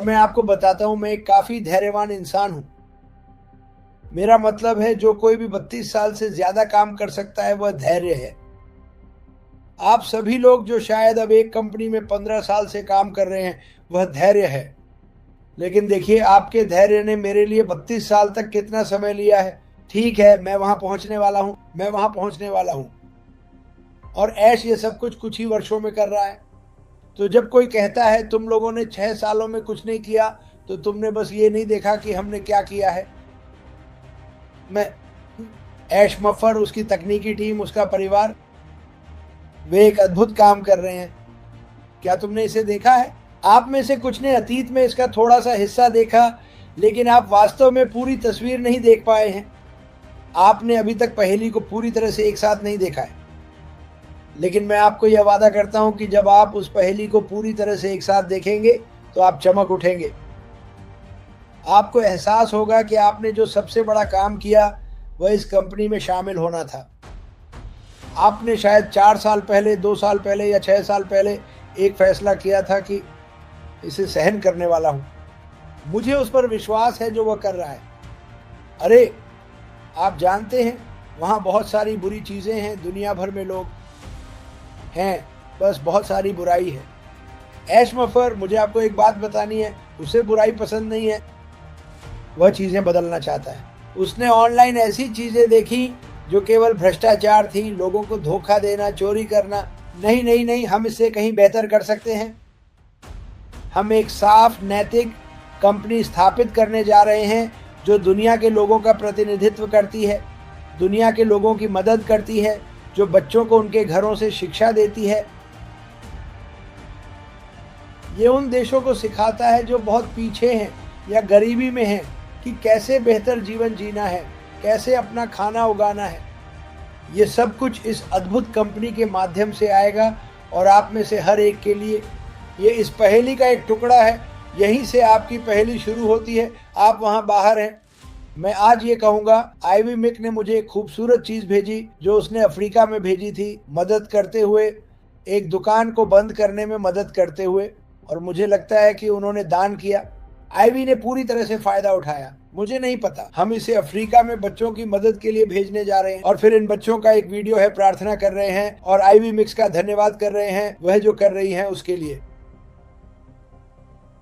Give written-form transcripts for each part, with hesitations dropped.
और मैं आपको बताता हूँ, मैं एक काफ़ी धैर्यवान इंसान हूँ। मेरा मतलब है, जो कोई भी 32 साल से ज़्यादा काम कर सकता है, वह धैर्य है। आप सभी लोग जो शायद अब एक कंपनी में 15 साल से काम कर रहे हैं, वह धैर्य है। लेकिन देखिए, आपके धैर्य ने मेरे लिए 32 साल तक कितना समय लिया है। ठीक है, मैं वहाँ पहुँचने वाला हूँ, मैं वहाँ पहुँचने वाला हूँ। और ऐश ये सब कुछ ही वर्षों में कर रहा है। तो जब कोई कहता है तुम लोगों ने 6 सालों में कुछ नहीं किया, तो तुमने बस ये नहीं देखा कि हमने क्या किया है। मैं ऐश मफर, उसकी तकनीकी टीम, उसका परिवार, वे एक अद्भुत काम कर रहे हैं। क्या तुमने इसे देखा है? आप में से कुछ ने अतीत में इसका थोड़ा-सा हिस्सा देखा, लेकिन आप वास्तव में पूरी तस्वीर नहीं देख पाए हैं। आपने अभी तक पहेली को पूरी तरह से एक साथ नहीं देखा है। लेकिन मैं आपको यह वादा करता हूँ कि जब आप उस पहेली को पूरी तरह से एक साथ देखेंगे, तो आप चमक उठेंगे। आपको एहसास होगा कि आपने जो सबसे बड़ा काम किया, वह इस कंपनी में शामिल होना था। आपने शायद 4 साल पहले, 2 साल पहले या 6 साल पहले एक फैसला किया था कि इसे सहन करने वाला हूँ। मुझे उस पर विश्वास है जो वह कर रहा है। अरे! आप जानते हैं, वहाँ बहुत सारी बुरी चीज़ें हैं, दुनिया भर में लोग हैं, बस बहुत सारी बुराई है। ऐश मफर, मुझे आपको एक बात बतानी है, उसे बुराई पसंद नहीं है, वह चीज़ें बदलना चाहता है। उसने ऑनलाइन ऐसी चीज़ें देखी जो केवल भ्रष्टाचार थी, लोगों को धोखा देना, चोरी करना। नहीं, नहीं, नहीं, हम इससे कहीं बेहतर कर सकते हैं। हम एक साफ, नैतिक कंपनी स्थापित करने जा रहे हैं, जो दुनिया के लोगों का प्रतिनिधित्व करती है, दुनिया के लोगों की मदद करती है, जो बच्चों को उनके घरों से शिक्षा देती है। ये उन देशों को सिखाता है जो बहुत पीछे हैं या गरीबी में हैं, कि कैसे बेहतर जीवन जीना है, कैसे अपना खाना उगाना है। ये सब कुछ इस अद्भुत कंपनी के माध्यम से आएगा, और आप में से हर एक के लिए ये इस पहेली का एक टुकड़ा है। यहीं से आपकी पहेली शुरू होती है, आप वहाँ बाहर हैं। मैं आज ये कहूँगा, आइवी मिक ने मुझे एक खूबसूरत चीज़ भेजी, जो उसने अफ्रीका में भेजी थी, मदद करते हुए, एक दुकान को बंद करने में मदद करते हुए, और मुझे लगता है कि उन्होंने दान किया। आइवी ने पूरी तरह से फ़ायदा उठाया। मुझे नहीं पता, हम इसे अफ्रीका में बच्चों की मदद के लिए भेजने जा रहे हैं, और फिर इन बच्चों का एक वीडियो है, प्रार्थना कर रहे हैं और आइवी मिक्स का धन्यवाद कर रहे हैं, वह जो कर रही हैं उसके लिए।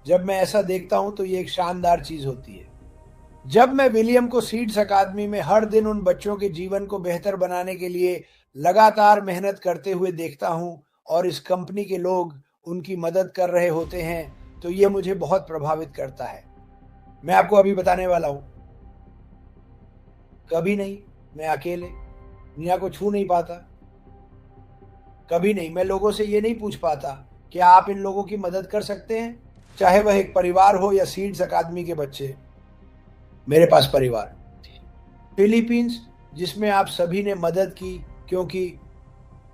जब मैं ऐसा देखता हूं तो ये एक शानदार चीज़ होती है। जब मैं विलियम को सीड्स अकादमी में हर दिन उन बच्चों के जीवन को बेहतर बनाने के लिए लगातार मेहनत करते हुए देखता हूं, और इस कंपनी के लोग उनकी मदद कर रहे होते हैं, तो ये मुझे बहुत प्रभावित करता है। मैं आपको अभी बताने वाला हूँ। कभी नहीं मैं अकेले दुनिया को छू नहीं पाता। कभी नहीं मैं लोगों से ये नहीं पूछ पाता, क्या आप इन लोगों की मदद कर सकते हैं? चाहे वह एक परिवार हो या सीड्स अकादमी के बच्चे। मेरे पास परिवार, फिलीपींस, जिसमें आप सभी ने मदद की, क्योंकि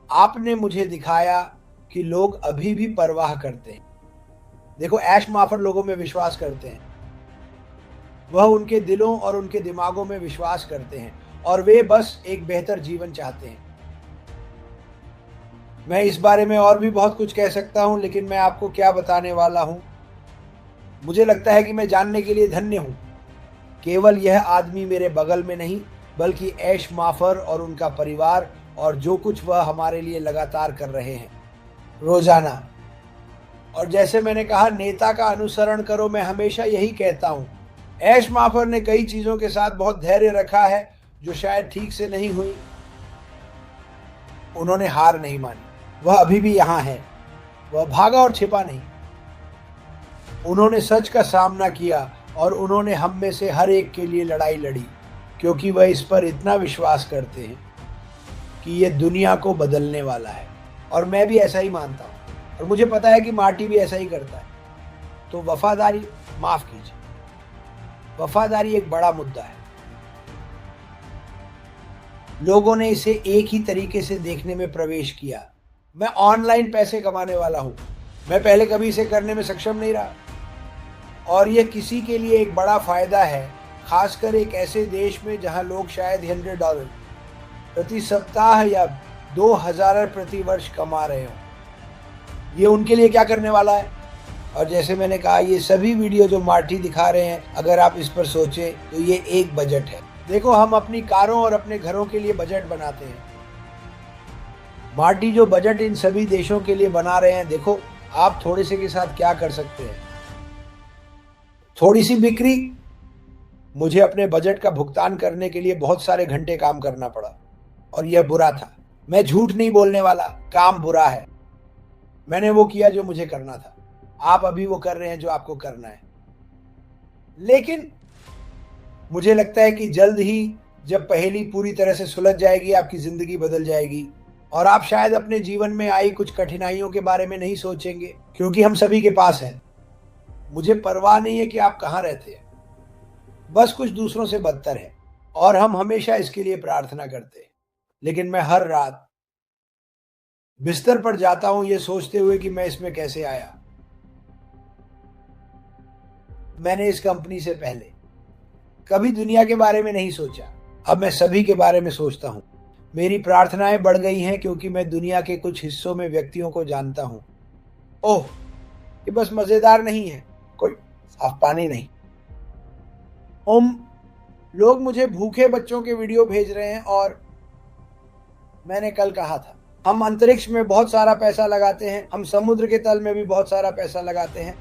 आपने मुझे दिखाया कि लोग अभी भी परवाह करते हैं। देखो, ऐश माफर लोगों में विश्वास करते हैं, वह उनके दिलों और उनके दिमागों में विश्वास करते हैं, और वे बस एक बेहतर जीवन चाहते हैं। मैं इस बारे में और भी बहुत कुछ कह सकता हूं, लेकिन मैं आपको क्या बताने वाला हूं। मुझे लगता है कि मैं जानने के लिए धन्य हूं। केवल यह आदमी मेरे बगल में नहीं, बल्कि ऐश माफर और उनका परिवार, और जो कुछ वह हमारे लिए लगातार कर रहे हैं रोजाना। और जैसे मैंने कहा, नेता का अनुसरण करो, मैं हमेशा यही कहता हूं। ऐश माफर ने कई चीज़ों के साथ बहुत धैर्य रखा है, जो शायद ठीक से नहीं हुई। उन्होंने हार नहीं मानी, वह अभी भी यहाँ है, वह भागा और छिपा नहीं। उन्होंने सच का सामना किया, और उन्होंने हम में से हर एक के लिए लड़ाई लड़ी, क्योंकि वह इस पर इतना विश्वास करते हैं कि ये दुनिया को बदलने वाला है। और मैं भी ऐसा ही मानता हूँ, और मुझे पता है कि मार्टी भी ऐसा ही करता है। तो वफादारी, माफ़ कीजिए, वफादारी एक बड़ा मुद्दा है। लोगों ने इसे एक ही तरीके से देखने में प्रवेश किया। मैं ऑनलाइन पैसे कमाने वाला हूँ, मैं पहले कभी इसे करने में सक्षम नहीं रहा, और यह किसी के लिए एक बड़ा फ़ायदा है, खासकर एक ऐसे देश में जहाँ लोग शायद $100 प्रति सप्ताह या 2000 प्रति वर्ष कमा रहे हों। ये उनके लिए क्या करने वाला है? और जैसे मैंने कहा, ये सभी वीडियो जो मार्टी दिखा रहे हैं, अगर आप इस पर सोचें तो ये एक बजट है। देखो, हम अपनी कारों और अपने घरों के लिए बजट बनाते हैं। मार्टी जो बजट इन सभी देशों के लिए बना रहे हैं, देखो आप थोड़े से के साथ क्या कर सकते हैं। थोड़ी सी बिक्री, मुझे अपने बजट का भुगतान करने के लिए बहुत सारे घंटे काम करना पड़ा और यह बुरा था। मैं झूठ नहीं बोलने वाला, काम बुरा है। मैंने वो किया जो मुझे करना था। आप अभी वो कर रहे हैं जो आपको करना है। लेकिन मुझे लगता है कि जल्द ही जब पहेली पूरी तरह से सुलझ जाएगी, आपकी जिंदगी बदल जाएगी और आप शायद अपने जीवन में आई कुछ कठिनाइयों के बारे में नहीं सोचेंगे, क्योंकि हम सभी के पास है। मुझे परवाह नहीं है कि आप कहाँ रहते हैं, बस कुछ दूसरों से बदतर है और हम हमेशा इसके लिए प्रार्थना करते हैं। लेकिन मैं हर रात बिस्तर पर जाता हूं ये सोचते हुए कि मैं इसमें कैसे आया। मैंने इस कंपनी से पहले कभी दुनिया के बारे में नहीं सोचा, अब मैं सभी के बारे में सोचता हूं। मेरी प्रार्थनाएं बढ़ गई हैं क्योंकि मैं दुनिया के कुछ हिस्सों में व्यक्तियों को जानता हूं। ओह, ये बस मजेदार नहीं है, कोई साफ पानी नहीं। लोग मुझे भूखे बच्चों के वीडियो भेज रहे हैं और मैंने कल कहा था, हम अंतरिक्ष में बहुत सारा पैसा लगाते हैं, हम समुद्र के तल में भी बहुत सारा पैसा लगाते हैं,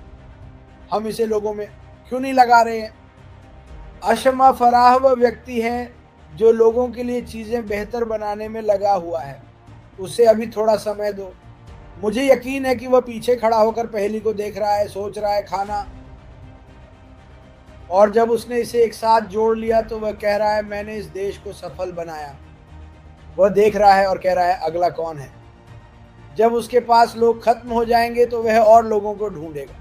हम इसे लोगों में क्यों नहीं लगा रहे हैं? अशमा फराह वह व्यक्ति है जो लोगों के लिए चीजें बेहतर बनाने में लगा हुआ है। उसे अभी थोड़ा समय दो। मुझे यकीन है कि वह पीछे खड़ा होकर पहेली को देख रहा है, सोच रहा है खाना, और जब उसने इसे एक साथ जोड़ लिया तो वह कह रहा है, मैंने इस देश को सफल बनाया। वह देख रहा है और कह रहा है, अगला कौन है? जब उसके पास लोग खत्म हो जाएंगे तो वह और लोगों को ढूंढेगा।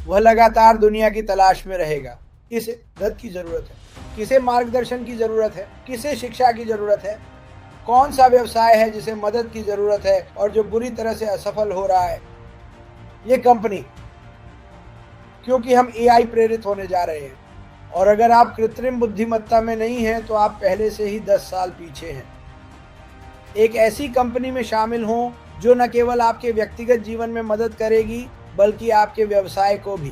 वह लगातार दुनिया की तलाश में रहेगा। किसे मदद की जरूरत है, किसे मार्गदर्शन की जरूरत है, किसे शिक्षा की जरूरत है, कौन सा व्यवसाय है जिसे मदद की जरूरत है और जो बुरी तरह से असफल हो रहा है? ये कंपनी, क्योंकि हम एआई प्रेरित होने जा रहे हैं और अगर आप कृत्रिम बुद्धिमत्ता में नहीं हैं तो आप पहले से ही 10 साल पीछे हैं। एक ऐसी कंपनी में शामिल हों जो न केवल आपके व्यक्तिगत जीवन में मदद करेगी बल्कि आपके व्यवसाय को भी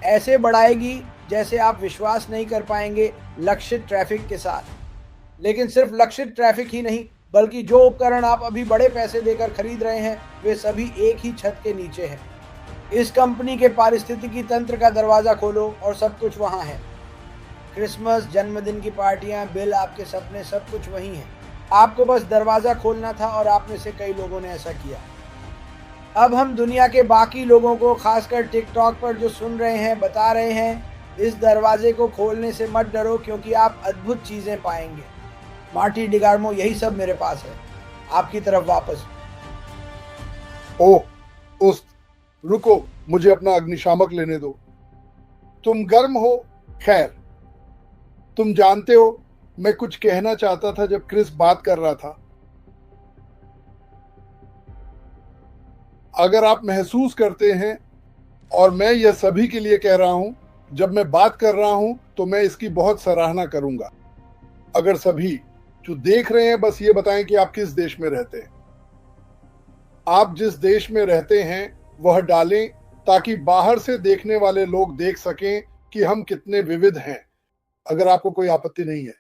ऐसे बढ़ाएगी जैसे आप विश्वास नहीं कर पाएंगे, लक्षित ट्रैफिक के साथ। लेकिन सिर्फ लक्षित ट्रैफिक ही नहीं, बल्कि जो उपकरण आप अभी बड़े पैसे देकर खरीद रहे हैं वे सभी एक ही छत के नीचे हैं। इस कंपनी के पारिस्थितिकी तंत्र का दरवाजा खोलो और सब कुछ वहां है। क्रिसमस, जन्मदिन की पार्टियां, बिल, आपके सपने, सब कुछ वहीं है। आपको बस दरवाजा खोलना था और आप में से कई लोगों ने ऐसा किया। अब हम दुनिया के बाकी लोगों को, खासकर टिकटॉक पर जो सुन रहे हैं, बता रहे हैं, इस दरवाजे को खोलने से मत डरो क्योंकि आप अद्भुत चीजें पाएंगे। मार्टी डिगार्मो, यही सब मेरे पास है, आपकी तरफ वापस। ओह, उस रुको, मुझे अपना अग्निशामक लेने दो। तुम गर्म हो? खैर, तुम जानते हो मैं कुछ कहना चाहता था जब क्रिस बात कर रहा था। अगर आप महसूस करते हैं, और मैं यह सभी के लिए कह रहा हूं, जब मैं बात कर रहा हूं तो मैं इसकी बहुत सराहना करूंगा। अगर सभी जो देख रहे हैं बस ये बताएं कि आप किस देश में रहते हैं। आप जिस देश में रहते हैं वह डालें ताकि बाहर से देखने वाले लोग देख सकें कि हम कितने विविध हैं, अगर आपको कोई आपत्ति नहीं है।